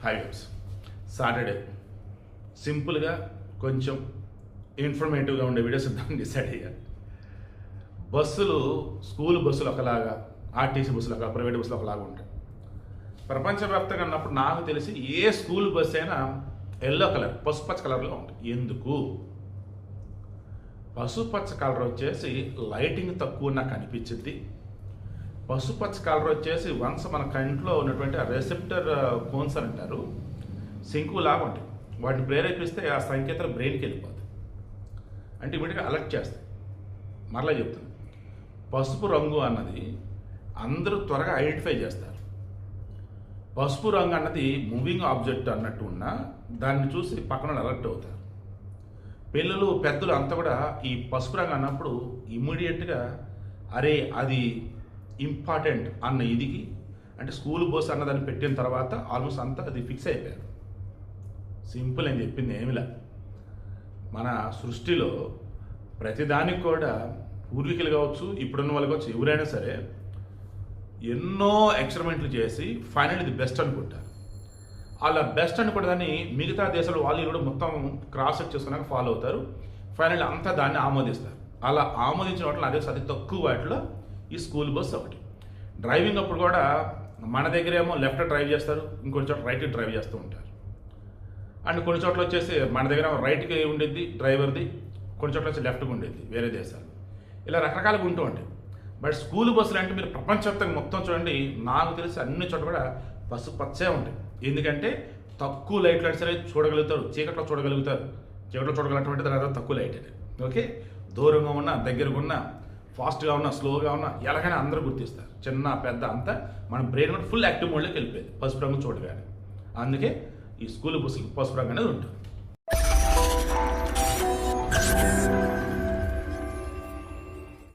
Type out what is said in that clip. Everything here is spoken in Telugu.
హాయ్ గైస్, సాటర్డే సింపుల్గా కొంచెం ఇన్ఫర్మేటివ్గా ఉండే వీడియోస్ ఇద్దామని డిసైడ్ అయ్యా. బస్సులు, స్కూల్ బస్సులు ఒకలాగా, ఆర్టీసీ బస్సులు ఒకలాగా, ప్రైవేట్ బస్సులు ఒకలాగా ఉంటాయి. ప్రపంచవ్యాప్తంగా అన్నప్పుడు నాకు తెలిసి ఏ స్కూల్ బస్సు అయినా ఎల్లో కలర్, పసుపచ్చ కలర్లో ఉంటుంది. ఎందుకు? పసుపచ్చ కలర్ వచ్చేసి లైటింగ్ తక్కువ నాకు అనిపించింది. పసుపచ్చ కలర్ వచ్చేసి వన్స్ మన కంట్లో ఉన్నటువంటి ఆ రెసెప్టర్ కోన్స్ అని అంటారు, శంకులాగా ఉంటాయి. వాటిని ప్రేరేపిస్తే ఆ సంకేతాలు బ్రెయిన్కి వెళ్ళిపోతాయి, అంటే ఇమీడియట్గా అలర్ట్ చేస్తాయి. మరలా చెప్తాను, పసుపు రంగు అన్నది అందరూ త్వరగా ఐడెంటిఫై చేస్తారు. పసుపు రంగు అన్నది మూవింగ్ ఆబ్జెక్ట్ అన్నట్టు ఉన్నా దాన్ని చూసి పక్కన అలర్ట్ అవుతారు. పిల్లలు, పెద్దలు అంతా కూడా ఈ పసుపు రంగు అన్నప్పుడు ఇమ్మీడియట్గా అరే అది ఇంపార్టెంట్ అన్న ఇదికి, అంటే స్కూల్ బస్ అన్నదాన్ని పెట్టిన తర్వాత ఆల్మోస్ట్ అంతా అది ఫిక్స్ అయిపోయారు. సింపుల్ అని చెప్పింది ఏమిలా. మన సృష్టిలో ప్రతిదానికి కూడా పూర్వీకులు కావచ్చు, ఇప్పుడున్న వాళ్ళు కావచ్చు, ఎవరైనా సరే ఎన్నో ఎక్స్పెరిమెంట్లు చేసి ఫైనల్ ఇది బెస్ట్ అనుకుంటారు. అలా బెస్ట్ అనుకుంటుందని మిగతా దేశాలు వాళ్ళు కూడా మొత్తం క్రాస్ చెక్ చేసుకున్నాక ఫాలో అవుతారు. ఫైనల్ అంతా దాన్ని ఆమోదిస్తారు. అలా ఆమోదించిన వాటిలో అదే అతి తక్కువ వాటిలో ఈ స్కూల్ బస్ ఒకటి. డ్రైవింగ్ అప్పుడు కూడా మన దగ్గర ఏమో లెఫ్ట్ డ్రైవ్ చేస్తారు, ఇంకొన్ని చోట్ల రైట్ డ్రైవ్ చేస్తూ ఉంటారు. అండ్ కొన్ని చోట్ల వచ్చేసి మన దగ్గర రైట్కి ఉండేది డ్రైవర్ది, కొన్ని చోట్ల వచ్చి లెఫ్ట్కి ఉండేది వేరే దేశాలు. ఇలా రకరకాలుగా ఉంటూ ఉంటాయి. బట్ స్కూల్ బస్సులు అంటే మీరు ప్రపంచవ్యాప్తంగా మొత్తం చూడండి, నాకు తెలిసి అన్ని చోట్ల కూడా పచ్చే ఉంటాయి. ఎందుకంటే తక్కువ లైట్లు అంటే సరే చూడగలుగుతారు, చీకట్లో చూడగలుగుతారు. చీకట్లో చూడగలటువంటి దాని తక్కువ లైట్ అది. ఓకే, దూరంగా ఉన్నా, దగ్గరగా ఉన్నా, ఫాస్ట్గా ఉన్నా, స్లోగా ఉన్నా, ఎలాగైనా అందరూ గుర్తిస్తారు. చిన్న పెద్ద అంతా మన బ్రెయిన్ కూడా ఫుల్ యాక్టివ్ మోడ్లోకి వెళ్ళిపోయింది పసుపు రంగు చూడగానే. అందుకే ఈ స్కూల్ బస్సులకు పసుపు రంగు అనేది ఉంటుంది.